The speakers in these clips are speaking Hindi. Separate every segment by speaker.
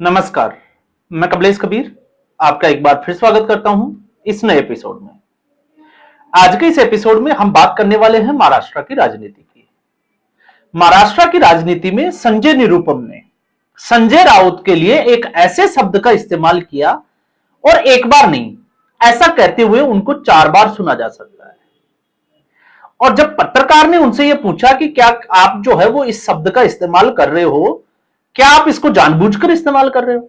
Speaker 1: नमस्कार, मैं कमलेश कबीर आपका एक बार फिर स्वागत करता हूं इस नए एपिसोड में। आज के इस एपिसोड में हम बात करने वाले हैं महाराष्ट्र की राजनीति की। महाराष्ट्र की राजनीति में संजय निरुपम ने संजय राउत के लिए एक ऐसे शब्द का इस्तेमाल किया और एक बार नहीं, ऐसा कहते हुए उनको 4 बार सुना जा सकता है। और जब पत्रकार ने उनसे यह पूछा कि क्या आप जो है वो इस शब्द का इस्तेमाल कर रहे हो, क्या आप इसको जानबूझकर इस्तेमाल कर रहे हो,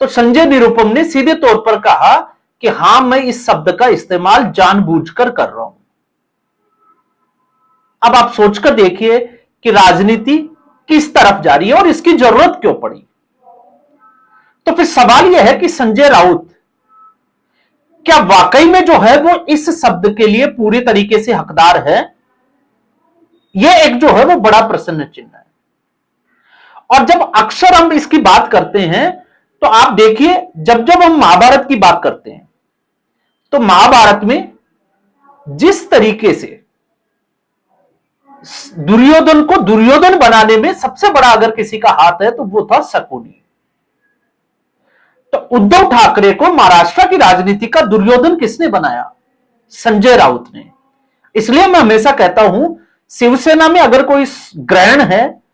Speaker 1: तो संजय निरुपम ने सीधे तौर पर कहा कि हां, मैं इस शब्द का इस्तेमाल जानबूझकर कर रहा हूं। अब आप सोचकर देखिए कि राजनीति किस तरफ जा रही है और इसकी जरूरत क्यों पड़ी। तो फिर सवाल यह है कि संजय राउत क्या वाकई में जो है वो इस शब्द के लिए पूरी तरीके से हकदार है? यह एक जो है वो बड़ा प्रश्न चिन्ह है। और जब अक्सर हम इसकी बात करते हैं तो आप देखिए, जब जब हम महाभारत की बात करते हैं तो महाभारत में जिस तरीके से दुर्योधन को दुर्योधन बनाने में सबसे बड़ा अगर किसी का हाथ है तो वो था शकुनी। तो उद्धव ठाकरे को महाराष्ट्र की राजनीति का दुर्योधन किसने बनाया? संजय राउत ने। इसलिए मैं हमेशा कहता हूं, शिवसेना में अगर कोई ग्रहण है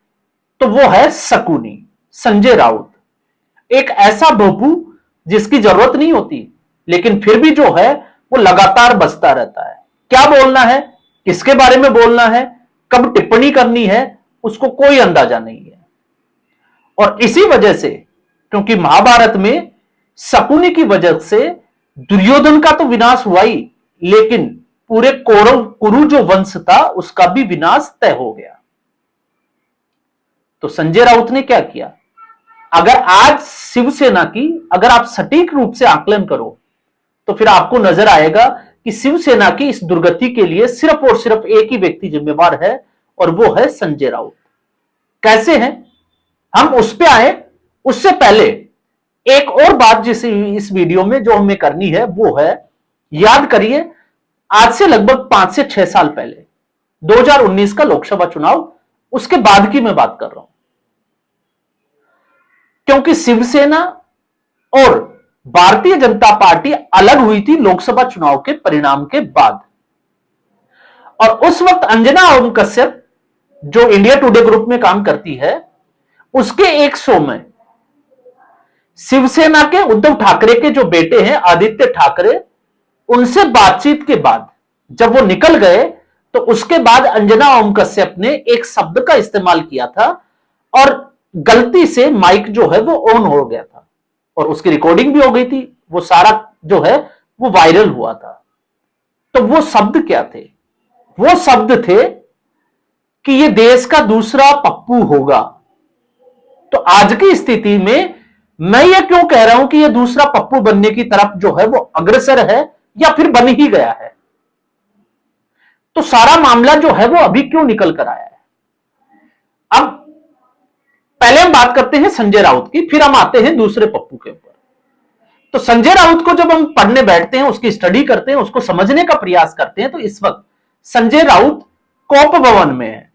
Speaker 1: तो वो है शकुनी, संजय राउत। एक ऐसा भोपू जिसकी जरूरत नहीं होती लेकिन फिर भी जो है वो लगातार बचता रहता है। क्या बोलना है, किसके बारे में बोलना है, कब टिप्पणी करनी है, उसको कोई अंदाजा नहीं है। और इसी वजह से, क्योंकि महाभारत में शकुनी की वजह से दुर्योधन का तो विनाश हुआ ही, लेकिन पूरे कौरव कुरु जो वंश था उसका भी विनाश तय हो गया। तो संजय राउत ने क्या किया? अगर आज शिवसेना की अगर आप सटीक रूप से आकलन करो तो फिर आपको नजर आएगा कि शिवसेना की इस दुर्गति के लिए सिर्फ और सिर्फ एक ही व्यक्ति जिम्मेवार है और वो है संजय राउत। कैसे है, हम उस पे आए। उससे पहले एक और बात जिस इस वीडियो में जो हमें करनी है वो है, याद करिए आज से लगभग 5 से 6 साल पहले 2019 का लोकसभा चुनाव, उसके बाद की मैं बात कर रहा हूं। क्योंकि शिवसेना और भारतीय जनता पार्टी अलग हुई थी लोकसभा चुनाव के परिणाम के बाद। और उस वक्त अंजना ओम कश्यप जो इंडिया टुडे ग्रुप में काम करती है, उसके एक शो में शिवसेना के उद्धव ठाकरे के जो बेटे हैं आदित्य ठाकरे, उनसे बातचीत के बाद जब वो निकल गए तो उसके बाद अंजना ओम कश्यप ने एक शब्द का इस्तेमाल किया था और गलती से माइक जो है वो ऑन हो गया था और उसकी रिकॉर्डिंग भी हो गई थी। वो सारा जो है वो वायरल हुआ था। तो वो शब्द क्या थे? वो शब्द थे कि ये देश का दूसरा पप्पू होगा। तो आज की स्थिति में मैं ये क्यों कह रहा हूं कि ये दूसरा पप्पू बनने की तरफ जो है वो अग्रसर है या फिर बन ही गया है? तो सारा मामला जो है वो अभी क्यों निकल कर आया है? अब पहले हम बात करते हैं संजय राउत की, फिर हम आते हैं दूसरे पप्पू के ऊपर। तो संजय राउत को जब हम पढ़ने बैठते हैं, उसकी स्टडी करते हैं, उसको समझने का प्रयास करते हैं, तो इस वक्त संजय राउत कोप भवन में है।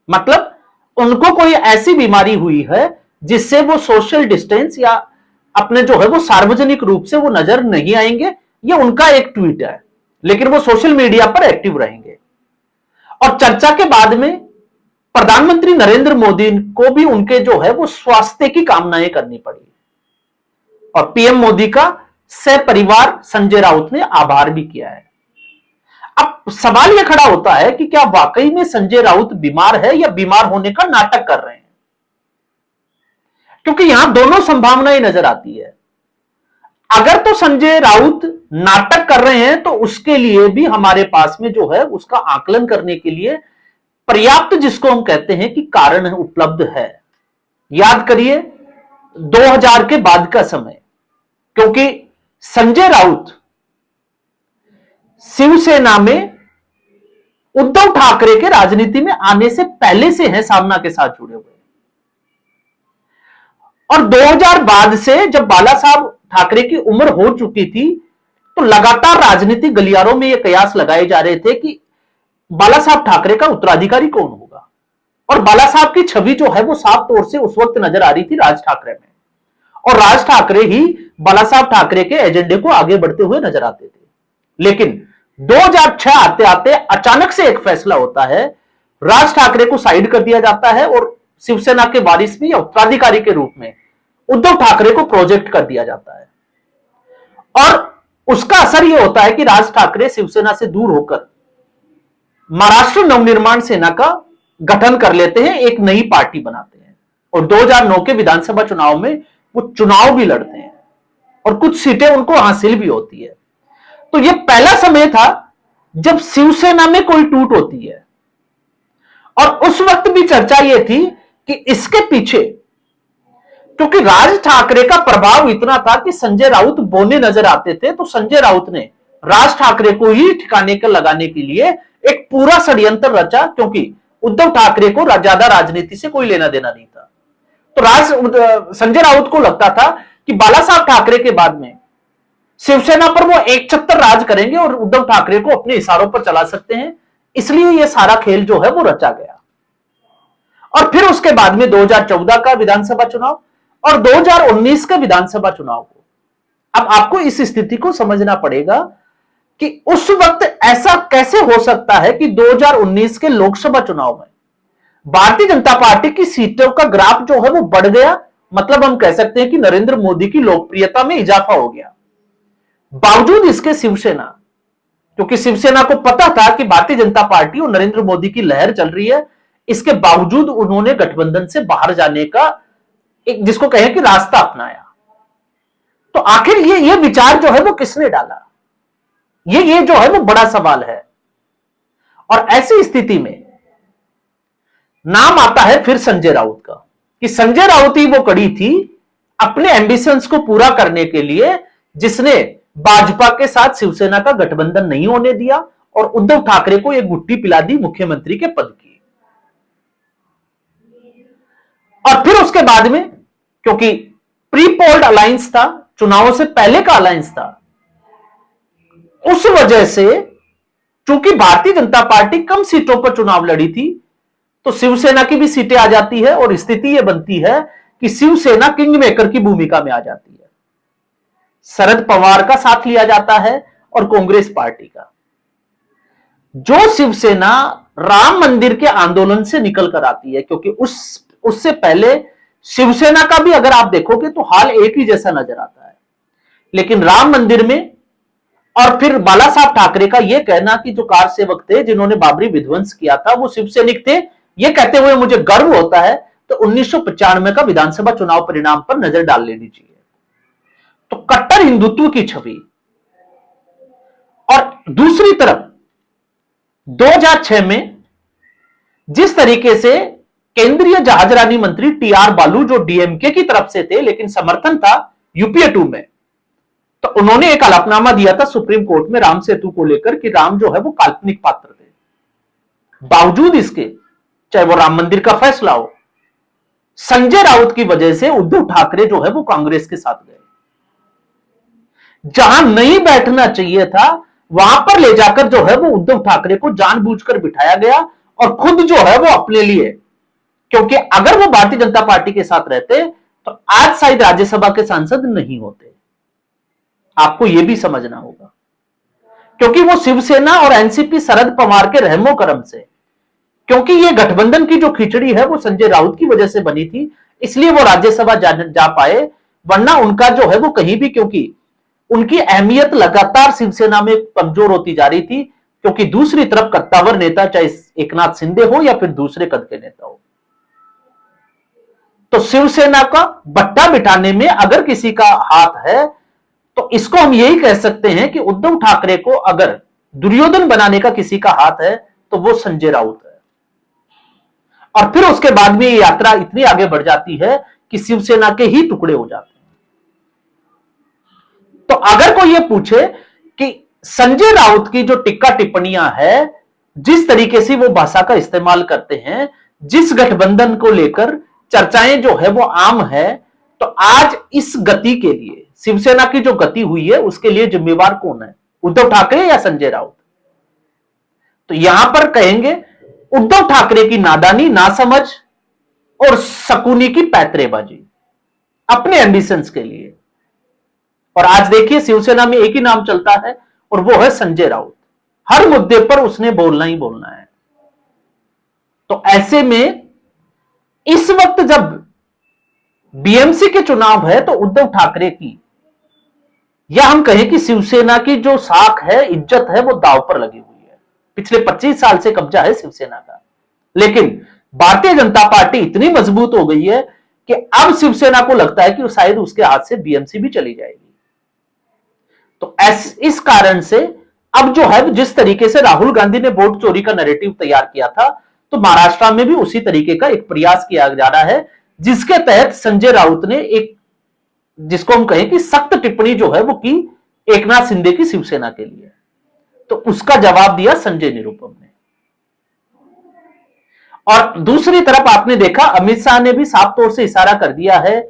Speaker 1: मतलब उनको कोई ऐसी बीमारी हुई है जिससे वो सोशल डिस्टेंस या अपने जो है वो सार्वजनिक रूप से वो नजर नहीं आएंगे। ये उनका एक ट्वीट है, लेकिन वो सोशल मीडिया पर एक्टिव रहेंगे। और चर्चा के बाद में प्रधानमंत्री नरेंद्र मोदी को भी उनके जो है वो स्वास्थ्य की कामनाएं करनी पड़ी और पीएम मोदी का सपरिवार संजय राउत ने आभार भी किया है। अब सवाल यह खड़ा होता है कि क्या वाकई में संजय राउत बीमार है या बीमार होने का नाटक कर रहे हैं? क्योंकि यहां दोनों संभावनाएं नजर आती है। अगर तो संजय राउत नाटक कर रहे हैं तो उसके लिए भी हमारे पास में जो है उसका आकलन करने के लिए पर्याप्त, जिसको हम कहते हैं कि कारण उपलब्ध है। याद करिए 2000 के बाद का समय, क्योंकि संजय राउत शिवसेना में उद्धव ठाकरे के राजनीति में आने से पहले से हैं सामना के साथ जुड़े हुए। और 2000 बाद से जब बाला साहब ठाकरे की उम्र हो चुकी थी तो लगातार राजनीतिक गलियारों में यह कयास लगाए जा रहे थे कि बाला साहब ठाकरे का उत्तराधिकारी कौन होगा। और बाला साहब की छवि जो है वो साफ तौर से उस वक्त नजर आ रही थी राज ठाकरे में। और राज ठाकरे ही बाला साहब ठाकरे के एजेंडे को आगे बढ़ते हुए नजर आते थे। लेकिन 2006 आते आते अचानक से एक फैसला होता है, राज ठाकरे को साइड कर दिया जाता है और शिवसेना के वारिस में या उत्तराधिकारी के रूप में उद्धव ठाकरे को प्रोजेक्ट कर दिया जाता है। और उसका असर यह होता है कि राज ठाकरे शिवसेना से दूर होकर महाराष्ट्र नवनिर्माण सेना का गठन कर लेते हैं, एक नई पार्टी बनाते हैं और 2009 के विधानसभा चुनाव में वो चुनाव भी लड़ते हैं और कुछ सीटें उनको हासिल भी होती है। तो यह पहला समय था जब शिवसेना में कोई टूट होती है। और उस वक्त भी चर्चा यह थी कि इसके पीछे, क्योंकि राज ठाकरे का प्रभाव इतना था कि संजय राउत बोने नजर आते थे, तो संजय राउत ने राज ठाकरे को ही ठिकाने पर लगाने के लिए एक पूरा षड्यंत्र रचा, क्योंकि उद्धव ठाकरे को ज्यादा राजनीति से कोई लेना देना नहीं था। तो संजय राउत को लगता था कि बाला साहब ठाकरे के बाद में शिवसेना पर वो एक छत्तर राज करेंगे और उद्धव ठाकरे को अपने इशारों पर चला सकते हैं, इसलिए ये सारा खेल जो है वो रचा गया। और फिर उसके बाद में 2014 का विधानसभा चुनाव और 2019 के विधानसभा चुनाव को, अब आपको इस स्थिति को समझना पड़ेगा कि उस वक्त ऐसा कैसे हो सकता है कि 2019 के लोकसभा चुनाव में भारतीय जनता पार्टी की सीटों का ग्राफ जो है वो बढ़ गया। मतलब हम कह सकते हैं कि नरेंद्र मोदी की लोकप्रियता में इजाफा हो गया। बावजूद इसके शिवसेना, क्योंकि शिवसेना को पता था कि भारतीय जनता पार्टी और नरेंद्र मोदी की लहर चल रही है, इसके बावजूद उन्होंने गठबंधन से बाहर जाने का एक, जिसको कहें कि रास्ता अपनाया। तो आखिर ये विचार जो है वो किसने डाला, ये जो है वो बड़ा सवाल है। और ऐसी स्थिति में नाम आता है फिर संजय राउत का, कि संजय राउत ही वो कड़ी थी अपने एम्बिशंस को पूरा करने के लिए जिसने भाजपा के साथ शिवसेना का गठबंधन नहीं होने दिया और उद्धव ठाकरे को एक गुट्टी पिला दी मुख्यमंत्री के पद की। और फिर उसके बाद में, क्योंकि प्री पोल्ड अलायंस था, चुनावों से पहले का अलायंस था, उस वजह से चूंकि भारतीय जनता पार्टी कम सीटों पर चुनाव लड़ी थी, तो शिवसेना की भी सीटें आ जाती है और स्थिति यह बनती है कि शिवसेना किंग मेकर की भूमिका में आ जाती है। शरद पवार का साथ लिया जाता है और कांग्रेस पार्टी का। जो शिवसेना राम मंदिर के आंदोलन से निकल कर आती है, क्योंकि उससे पहले शिवसेना का भी अगर आप देखोगे तो हाल एक ही जैसा नजर आता है, लेकिन राम मंदिर में और फिर बाला साहब ठाकरे का यह कहना कि जो कार सेवक थे जिन्होंने बाबरी विध्वंस किया था वो शिवसैनिक थे, यह कहते हुए मुझे गर्व होता है, तो 1995 का विधानसभा चुनाव परिणाम पर नजर डाल लेनी चाहिए। तो कट्टर हिंदुत्व की छवि, और दूसरी तरफ 2006 में जिस तरीके से केंद्रीय जहाजरानी मंत्री टीआर बालू, जो डीएमके की तरफ से थे लेकिन समर्थन था यूपीए 2 में, तो उन्होंने एक हलफनामा दिया था सुप्रीम कोर्ट में राम सेतु को लेकर कि राम जो है वो काल्पनिक पात्र थे। बावजूद इसके, चाहे वो राम मंदिर का फैसला हो, संजय राउत की वजह से उद्धव ठाकरे जो है वो कांग्रेस के साथ गए। जहां नहीं बैठना चाहिए था वहां पर ले जाकर जो है वो उद्धव ठाकरे को जानबूझकर बिठाया गया और खुद जो है वो अपने लिए, क्योंकि अगर वो भारतीय जनता पार्टी के साथ रहते तो आज शायद राज्यसभा के सांसद नहीं होते। आपको यह भी समझना होगा, क्योंकि वो शिवसेना और एनसीपी शरद पवार के रहमो करम से, क्योंकि ये गठबंधन की जो खिचड़ी है वो संजय राउत की वजह से बनी थी, इसलिए वो राज्यसभा जा पाए, वरना उनका जो है वो कहीं भी, क्योंकि उनकी अहमियत लगातार शिवसेना में कमजोर होती जा रही थी, क्योंकि दूसरी तरफ कद्दावर नेता चाहे एकनाथ शिंदे हो या फिर दूसरे कद के नेता हो, तो शिवसेना का बट्टा बिठाने में अगर किसी का हाथ है तो इसको हम यही कह सकते हैं कि उद्धव ठाकरे को अगर दुर्योधन बनाने का किसी का हाथ है तो वो संजय राउत है। और फिर उसके बाद में ये यात्रा इतनी आगे बढ़ जाती है कि शिवसेना के ही टुकड़े हो जाते हैं। तो अगर कोई ये पूछे कि संजय राउत की जो टिक्का टिप्पणियां है, जिस तरीके से वो भाषा का इस्तेमाल करते हैं, जिस गठबंधन को लेकर चर्चाएं जो है वो आम है, तो आज इस गति के लिए, शिवसेना की जो गति हुई है उसके लिए जिम्मेवार कौन है, उद्धव ठाकरे या संजय राउत? तो यहां पर कहेंगे उद्धव ठाकरे की नादानी, नासमझ और शकुनी की पैतरेबाजी। अपने एम्बिशंस के लिए। और आज देखिए शिवसेना में एक ही नाम चलता है और वो है संजय राउत। हर मुद्दे पर उसने बोलना ही बोलना है। तो ऐसे में इस वक्त जब बीएमसी के चुनाव है तो उद्धव ठाकरे की, या हम कहें कि शिवसेना की जो साख है, इज्जत है, वो दांव पर लगी हुई है। पिछले 25 साल से कब्जा है शिवसेना का। लेकिन भारतीय जनता पार्टी इतनी मजबूत हो गई है कि अब शिवसेना को लगता है कि शायद उसके हाथ से बीएमसी भी चली जाएगी। तो इस कारण से अब जो है, जिस तरीके से राहुल गांधी ने वोट चोरी का नैरेटिव तैयार किया था, तो महाराष्ट्र में भी उसी तरीके का एक प्रयास किया जा रहा है, जिसके तहत संजय राउत ने एक, जिसको हम कहें कि सख्त टिप्पणी जो है वो की एकनाथ शिंदे की शिवसेना के लिए। तो उसका जवाब दिया संजय निरुपम ने। और दूसरी तरफ आपने देखा अमित शाह ने भी साफ तौर से इशारा कर दिया है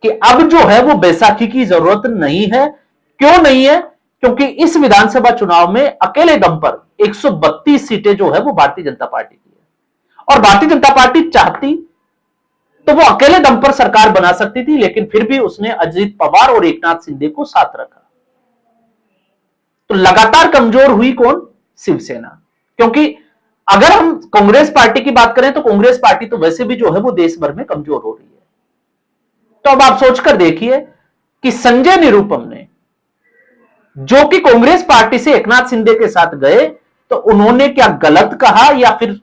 Speaker 1: कि अब जो है वो बैसाखी की जरूरत नहीं है। क्यों नहीं है? क्योंकि इस विधानसभा चुनाव में अकेले दम पर 132 सीटें जो है वो भारतीय जनता पार्टी की है। और भारतीय जनता पार्टी चाहती तो वो अकेले दम पर सरकार बना सकती थी, लेकिन फिर भी उसने अजित पवार और एकनाथ शिंदे को साथ रखा। तो लगातार कमजोर हुई कौन? शिवसेना। क्योंकि अगर हम कांग्रेस पार्टी की बात करें तो कांग्रेस पार्टी तो वैसे भी जो है वो देश भर में कमजोर हो रही है। तो अब आप सोचकर देखिए कि संजय निरुपम ने, जो कि कांग्रेस पार्टी से एकनाथ शिंदे के साथ गए, तो उन्होंने क्या गलत कहा या फिर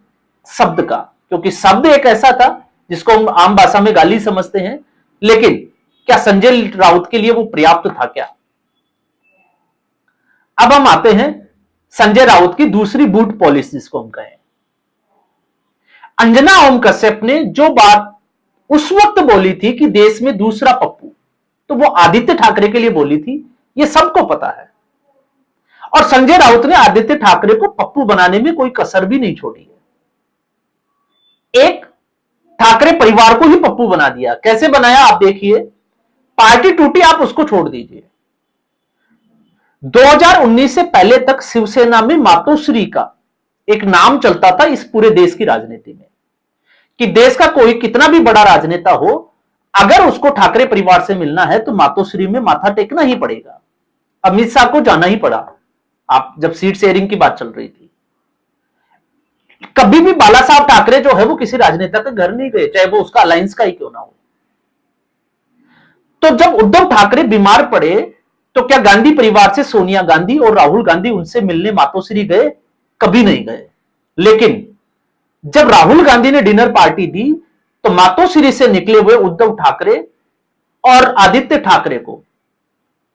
Speaker 1: शब्द का? क्योंकि शब्द एक ऐसा था जिसको हम आम भाषा में गाली समझते हैं, लेकिन क्या संजय राउत के लिए वो पर्याप्त था क्या? अब हम आते हैं संजय राउत की दूसरी बूट पॉलिसी, जिसको हम कहें। अंजना ओम कश्यप ने जो बात उस वक्त बोली थी कि देश में दूसरा पप्पू, तो वो आदित्य ठाकरे के लिए बोली थी, ये सबको पता है। और संजय राउत ने आदित्य ठाकरे को पप्पू बनाने में कोई कसर भी नहीं छोड़ी है। एक ठाकरे परिवार को ही पप्पू बना दिया। कैसे बनाया आप देखिए। पार्टी टूटी, आप उसको छोड़ दीजिए। 2019 से पहले तक शिवसेना में मातोश्री का एक नाम चलता था इस पूरे देश की राजनीति में, कि देश का कोई कितना भी बड़ा राजनेता हो, अगर उसको ठाकरे परिवार से मिलना है तो मातोश्री में माथा टेकना ही पड़ेगा। अमित शाह को जाना ही पड़ा, आप जब सीट शेयरिंग की बात चल रही थी। कभी भी बाला साहब ठाकरे जो है वो किसी राजनेता के घर नहीं गए, चाहे वो उसका अलायंस का ही क्यों ना हो। तो जब उद्धव ठाकरे बीमार पड़े तो क्या गांधी परिवार से सोनिया गांधी और राहुल गांधी उनसे मिलने मातोश्री गए? कभी नहीं गए। लेकिन जब राहुल गांधी ने डिनर पार्टी दी तो मातोश्री से निकले हुए उद्धव ठाकरे और आदित्य ठाकरे को,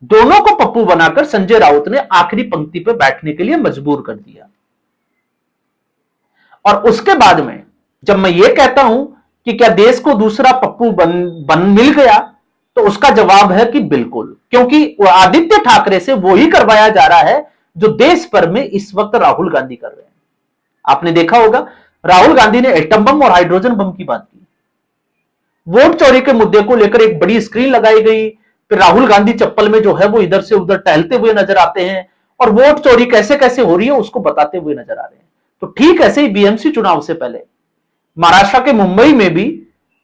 Speaker 1: दोनों को पप्पू बनाकर संजय राउत ने आखिरी पंक्ति पर बैठने के लिए मजबूर कर दिया। और उसके बाद में जब मैं ये कहता हूं कि क्या देश को दूसरा पप्पू बन मिल गया, तो उसका जवाब है कि बिल्कुल। क्योंकि वो आदित्य ठाकरे से वो ही करवाया जा रहा है जो देश भर में इस वक्त राहुल गांधी कर रहे हैं। आपने देखा होगा राहुल गांधी ने एटम बम और हाइड्रोजन बम की बात की। वोट चोरी के मुद्दे को लेकर एक बड़ी स्क्रीन लगाई गई, फिर राहुल गांधी चप्पल में जो है वो इधर से उधर टहलते हुए नजर आते हैं और वोट चोरी कैसे कैसे हो रही है उसको बताते हुए नजर आ रहे हैं। तो ठीक ऐसे ही बीएमसी चुनाव से पहले महाराष्ट्र के मुंबई में भी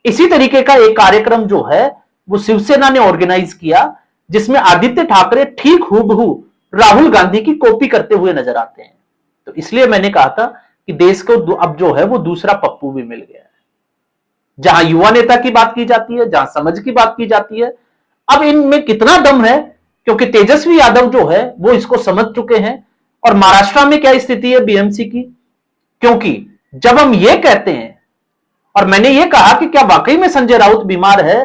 Speaker 1: इसी तरीके का एक कार्यक्रम जो है वो शिवसेना ने ऑर्गेनाइज किया, जिसमें आदित्य ठाकरे ठीक हूबहू राहुल गांधी की कॉपी करते हुए नजर आते हैं। तो इसलिए मैंने कहा था कि देश को अब जो है वो दूसरा पप्पू भी मिल गया है। जहां युवा नेता की बात की जाती है, जहां समझ की बात की जाती है, अब इनमें कितना दम है, क्योंकि तेजस्वी यादव जो है वो इसको समझ चुके हैं। और महाराष्ट्र में क्या स्थिति है बीएमसी की, क्योंकि जब हम ये कहते हैं और मैंने ये कहा कि क्या वाकई में संजय राउत बीमार है,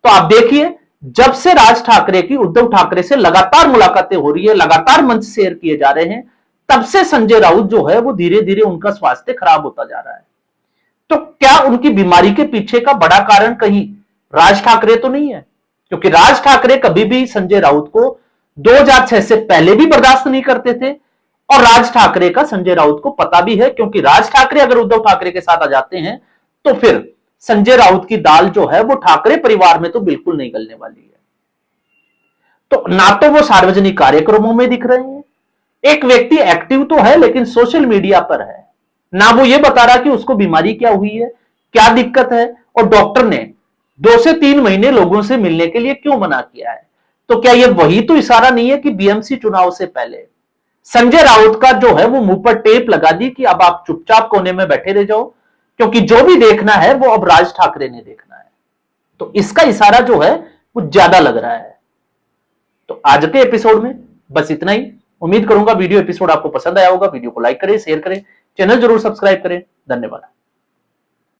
Speaker 1: तो आप देखिए जब से राज ठाकरे की उद्धव ठाकरे से लगातार मुलाकातें हो रही है, लगातार मंच शेयर किए जा रहे हैं, तब से संजय राउत जो है वो धीरे धीरे उनका स्वास्थ्य खराब होता जा रहा है। तो क्या उनकी बीमारी के पीछे का बड़ा कारण कहीं राज ठाकरे तो नहीं है? क्योंकि राज ठाकरे कभी भी संजय राउत को 2006 से पहले भी बर्दाश्त नहीं करते थे, और राज ठाकरे का संजय राउत को पता भी है, क्योंकि राज ठाकरे अगर उद्धव ठाकरे के साथ आ जाते हैं तो फिर संजय राउत की दाल जो है वो ठाकरे परिवार में तो बिल्कुल नहीं गलने वाली है। तो ना तो वो सार्वजनिक कार्यक्रमों में दिख रहे हैं, एक व्यक्ति एक्टिव तो है लेकिन सोशल मीडिया पर है, ना वो ये बता रहा कि उसको बीमारी क्या हुई है, क्या दिक्कत है, और डॉक्टर ने 2 से 3 महीने लोगों से मिलने के लिए क्यों मना किया है? तो क्या यह वही तो इशारा नहीं है कि बीएमसी चुनाव से पहले संजय राउत का जो है वो मुंह पर टेप लगा दी कि अब आप चुपचाप कोने में बैठे रह जाओ, क्योंकि जो भी देखना है वो अब राज ठाकरे ने देखना है। तो इसका इशारा जो है वो ज्यादा लग रहा है। तो आज के एपिसोड में बस इतना ही। उम्मीद करूंगा वीडियो एपिसोड आपको पसंद आया होगा। वीडियो को लाइक करें, शेयर करें, चैनल जरूर सब्सक्राइब करें। धन्यवाद।